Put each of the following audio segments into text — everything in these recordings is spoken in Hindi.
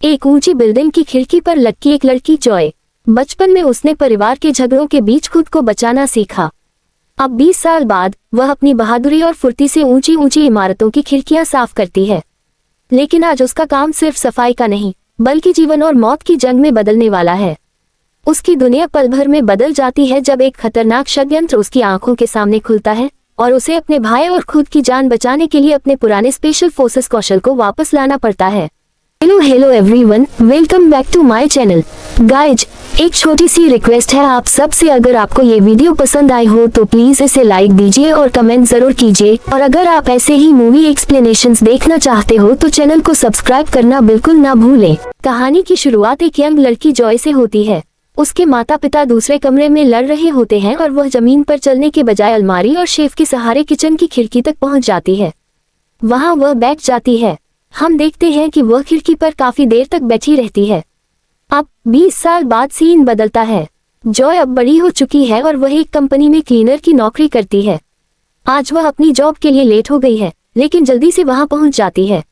एक ऊंची बिल्डिंग की खिड़की पर लटकी एक लड़की जॉय। बचपन में उसने परिवार के झगड़ों के बीच खुद को बचाना सीखा। अब 20 साल बाद वह अपनी बहादुरी और फुर्ती से ऊंची ऊंची इमारतों की खिड़कियां साफ करती है। लेकिन आज उसका काम सिर्फ सफाई का नहीं, बल्कि जीवन और मौत की जंग में बदलने वाला है। उसकी दुनिया पल भर में बदल जाती है जब एक खतरनाक षड्यंत्र उसकी आंखों के सामने खुलता है और उसे अपने भाई और खुद की जान बचाने के लिए अपने पुराने स्पेशल फोर्सेस कौशल को वापस लाना पड़ता है। Hello everyone, welcome back to my channel. Guys, एक छोटी सी रिक्वेस्ट है आप सब से, अगर आपको ये वीडियो पसंद आई हो तो प्लीज इसे लाइक दीजिए और कमेंट जरूर कीजिए। और अगर आप ऐसे ही मूवी एक्सप्लेनेशंस देखना चाहते हो तो चैनल को सब्सक्राइब करना बिल्कुल ना भूलें। कहानी की शुरुआत एक यंग लड़की जॉय से होती है। उसके माता पिता दूसरे कमरे में लड़ रहे होते हैं और वह जमीन पर चलने के बजाय अलमारी और शेफ के सहारे किचन की खिड़की तक पहुंच जाती है। वहां वह बैठ जाती है। हम देखते हैं कि वह खिड़की पर काफी देर तक बैठी रहती है। अब 20 साल बाद सीन बदलता है। जॉय अब बड़ी हो चुकी है और वह एक कंपनी में क्लीनर की नौकरी करती है। आज वह अपनी जॉब के लिए लेट हो गई है, लेकिन जल्दी से वहां पहुंच जाती है।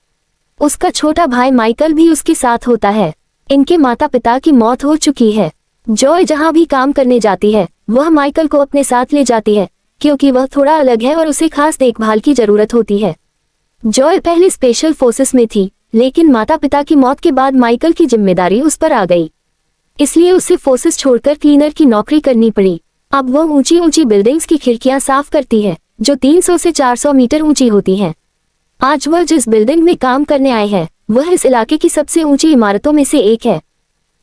उसका छोटा भाई माइकल भी उसके साथ होता है। इनके माता पिता की मौत हो चुकी है। जॉय जहां भी काम करने जाती है वह माइकल को अपने साथ ले जाती है, क्योंकि वह थोड़ा अलग है और उसे खास देखभाल की जरूरत होती है। जॉय पहले स्पेशल फोर्सेस में थी, लेकिन माता पिता की मौत के बाद माइकल की जिम्मेदारी उस पर आ गई, इसलिए उसे फोर्सेस छोड़कर क्लीनर की नौकरी करनी पड़ी। अब वह ऊंची ऊंची बिल्डिंग्स की खिड़कियां साफ करती है, जो 300 से 400 मीटर ऊंची होती हैं। आज वह जिस बिल्डिंग में काम करने आए हैं वह इस इलाके की सबसे ऊंची इमारतों में से एक है।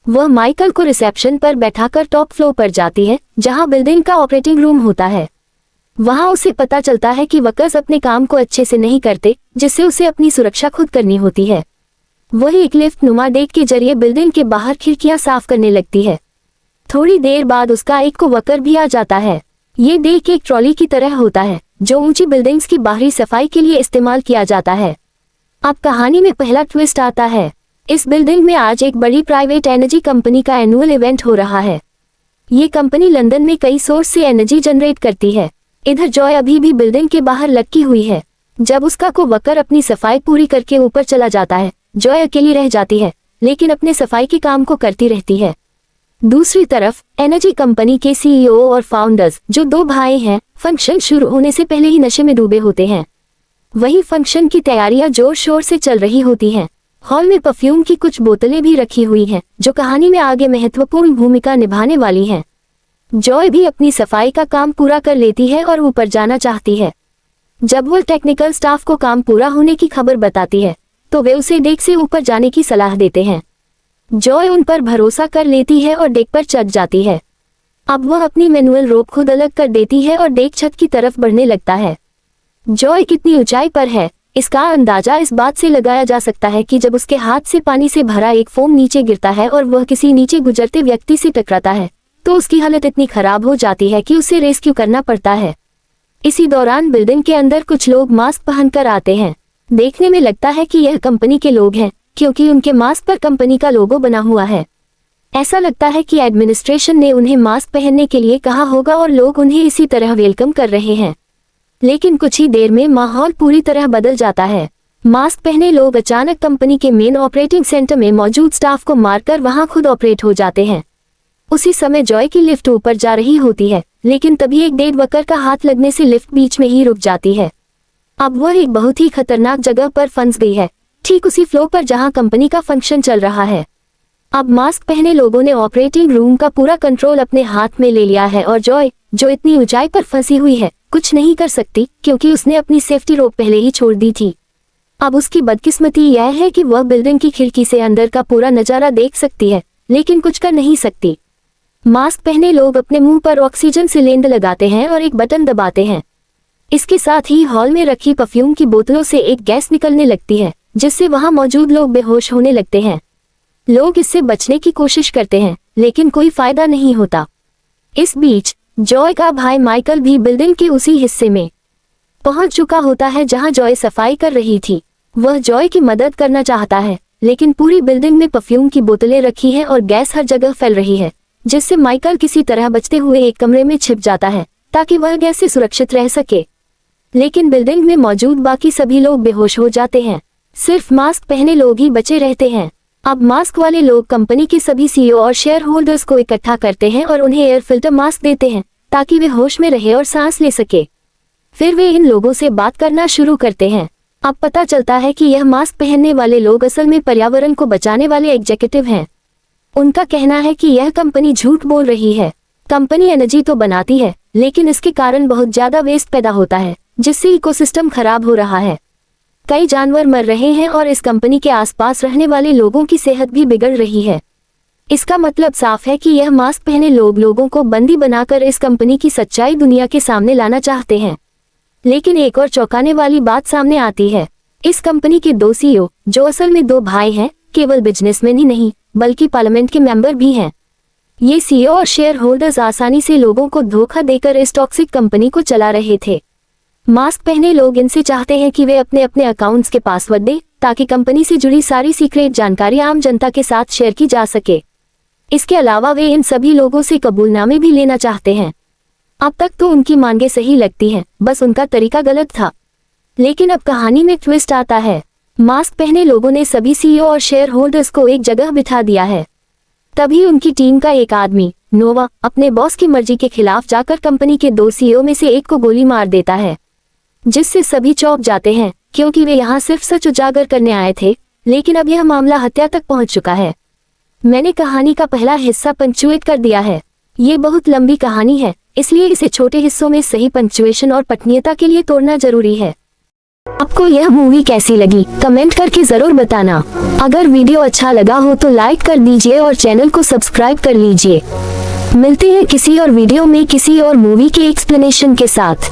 वह माइकल को रिसेप्शन पर बैठाकर टॉप फ्लोर पर जाती है, जहां बिल्डिंग का ऑपरेटिंग रूम होता है। वहां उसे पता चलता है कि वर्कर्स अपने काम को अच्छे से नहीं करते, जिससे उसे अपनी सुरक्षा खुद करनी होती है। वह एक लिफ्ट नुमा डेक के जरिए बिल्डिंग के बाहर खिड़कियां साफ करने लगती है। थोड़ी देर बाद उसका एक को वर्कर भी आ जाता है। ये डेक एक ट्रॉली की तरह होता है, जो ऊंची बिल्डिंग्स की बाहरी सफाई के लिए इस्तेमाल किया जाता है। अब कहानी में पहला ट्विस्ट आता है। इस बिल्डिंग में आज एक बड़ी प्राइवेट एनर्जी कंपनी का एनुअल इवेंट हो रहा है। ये कंपनी लंदन में कई सोर्स से एनर्जी जनरेट करती है। इधर जॉय अभी भी बिल्डिंग के बाहर लटकी हुई है। जब उसका कोवर्कर अपनी सफाई पूरी करके ऊपर चला जाता है, जॉय अकेली रह जाती है, लेकिन अपने सफाई के काम को करती रहती है। दूसरी तरफ एनर्जी कंपनी के सीईओ और फाउंडर्स, जो 2 भाई हैं, फंक्शन शुरू होने से पहले ही नशे में डूबे होते हैं। वही फंक्शन की तैयारियां जोर शोर से चल रही होती हैं। हॉल में परफ्यूम की कुछ बोतलें भी रखी हुई हैं, जो कहानी में आगे महत्वपूर्ण भूमिका निभाने वाली हैं। जॉय भी अपनी सफाई का काम पूरा कर लेती है और ऊपर जाना चाहती है। जब वह टेक्निकल स्टाफ को काम पूरा होने की खबर बताती है, तो वे उसे डेक से ऊपर जाने की सलाह देते हैं। जॉय उन पर भरोसा कर लेती है और डेक पर चढ़ जाती है। अब वह अपनी मैनुअल रोप खुद अलग कर देती है और डेक छत की तरफ बढ़ने लगता है। जॉय कितनी ऊंचाई पर है, इसका अंदाजा इस बात से लगाया जा सकता है कि जब उसके हाथ से पानी से भरा एक फोम नीचे गिरता है और वह किसी नीचे गुजरते व्यक्ति से टकराता है, तो उसकी हालत इतनी खराब हो जाती है कि उसे रेस्क्यू करना पड़ता है। इसी दौरान बिल्डिंग के अंदर कुछ लोग मास्क पहनकर आते हैं। देखने में लगता है कि यह कंपनी के लोग हैं, क्योंकि उनके मास्क पर कंपनी का लोगो बना हुआ है। ऐसा लगता है कि एडमिनिस्ट्रेशन ने उन्हें मास्क पहनने के लिए कहा होगा और लोग उन्हें इसी तरह वेलकम कर रहे हैं। लेकिन कुछ ही देर में माहौल पूरी तरह बदल जाता है। मास्क पहने लोग अचानक कंपनी के मेन ऑपरेटिंग सेंटर में मौजूद स्टाफ को मारकर वहां खुद ऑपरेट हो जाते हैं। उसी समय जॉय की लिफ्ट ऊपर जा रही होती है, लेकिन तभी एक डेड वर्कर का हाथ लगने से लिफ्ट बीच में ही रुक जाती है। अब वह एक बहुत ही खतरनाक जगह पर फंस गई है, ठीक उसी फ्लोर पर जहां कंपनी का फंक्शन चल रहा है। अब मास्क पहने लोगों ने ऑपरेटिंग रूम का पूरा कंट्रोल अपने हाथ में ले लिया है और जॉय, जो इतनी ऊंचाई पर फंसी हुई है, कुछ नहीं कर सकती, क्योंकि उसने अपनी सेफ्टी रोप पहले ही छोड़ दी थी। अब उसकी बदकिस्मती यह है कि वह बिल्डिंग की खिड़की से अंदर का पूरा नजारा देख सकती है, लेकिन कुछ कर नहीं सकती। मास्क पहने लोग अपने मुंह पर ऑक्सीजन सिलेंडर लगाते हैं और एक बटन दबाते हैं। इसके साथ ही हॉल में रखी परफ्यूम की बोतलों से एक गैस निकलने लगती है, जिससे वहां मौजूद लोग बेहोश होने लगते हैं। लोग इससे बचने की कोशिश करते हैं, लेकिन कोई फायदा नहीं होता। इस बीच जॉय का भाई माइकल भी बिल्डिंग के उसी हिस्से में पहुंच चुका होता है जहां जॉय सफाई कर रही थी। वह जॉय की मदद करना चाहता है, लेकिन पूरी बिल्डिंग में परफ्यूम की बोतलें रखी हैं और गैस हर जगह फैल रही है, जिससे माइकल किसी तरह बचते हुए एक कमरे में छिप जाता है, ताकि वह गैस से सुरक्षित रह सके। लेकिन बिल्डिंग में मौजूद बाकी सभी लोग बेहोश हो जाते हैं। सिर्फ मास्क पहने लोग ही बचे रहते हैं। अब मास्क वाले लोग कंपनी के सभी सीईओ और शेयर होल्डर्स को इकट्ठा करते हैं और उन्हें एयर फिल्टर मास्क देते हैं ताकि वे होश में रहे और सांस ले सके। फिर वे इन लोगों से बात करना शुरू करते हैं। अब पता चलता है कि यह मास्क पहनने वाले लोग असल में पर्यावरण को बचाने वाले एग्जीक्यूटिव हैं। उनका कहना है कि यह कंपनी झूठ बोल रही है। कंपनी एनर्जी तो बनाती है, लेकिन इसके कारण बहुत ज्यादा वेस्ट पैदा होता है, जिससे इकोसिस्टम खराब हो रहा है। कई जानवर मर रहे हैं और इस कंपनी के आसपास रहने वाले लोगों की सेहत भी बिगड़ रही है। इसका मतलब साफ है कि यह मास्क पहने लोग लोगों को बंदी बनाकर इस कंपनी की सच्चाई दुनिया के सामने लाना चाहते हैं। लेकिन एक और चौंकाने वाली बात सामने आती है। इस कंपनी के 2 सीईओ, जो असल में 2 भाई हैं, केवल बिजनेसमैन ही नहीं बल्कि पार्लियामेंट के मेंबर भी हैं। ये सीईओ और शेयर होल्डर्स आसानी से लोगों को धोखा देकर इस टॉक्सिक कंपनी को चला रहे थे। मास्क पहने लोग इनसे चाहते हैं कि वे अपने अपने अकाउंट्स के पासवर्ड दें ताकि कंपनी से जुड़ी सारी सीक्रेट जानकारी आम जनता के साथ शेयर की जा सके। इसके अलावा वे इन सभी लोगों से कबूलनामे भी लेना चाहते हैं। अब तक तो उनकी मांगे सही लगती हैं, बस उनका तरीका गलत था। लेकिन अब कहानी में ट्विस्ट आता है। मास्क पहने लोगों ने सभी सीईओ और शेयर होल्डर्स को एक जगह बिठा दिया है। तभी उनकी टीम का एक आदमी, नोवा, अपने बॉस की मर्जी के खिलाफ जाकर कंपनी के 2 सीईओ में से एक को गोली मार देता है, जिससे सभी चौंक जाते हैं क्योंकि वे यहाँ सिर्फ सच उजागर करने आए थे। लेकिन अब यह मामला हत्या तक पहुँच चुका है। मैंने कहानी का पहला हिस्सा पंक्चुएट कर दिया है। ये बहुत लंबी कहानी है, इसलिए इसे छोटे हिस्सों में सही पंक्चुएशन और पठनीयता के लिए तोड़ना जरूरी है। आपको यह मूवी कैसी लगी कमेंट करके जरूर बताना। अगर वीडियो अच्छा लगा हो तो लाइक कर दीजिए और चैनल को सब्सक्राइब कर लीजिए। मिलते हैं किसी और वीडियो में किसी और मूवी के एक्सप्लेनेशन के साथ।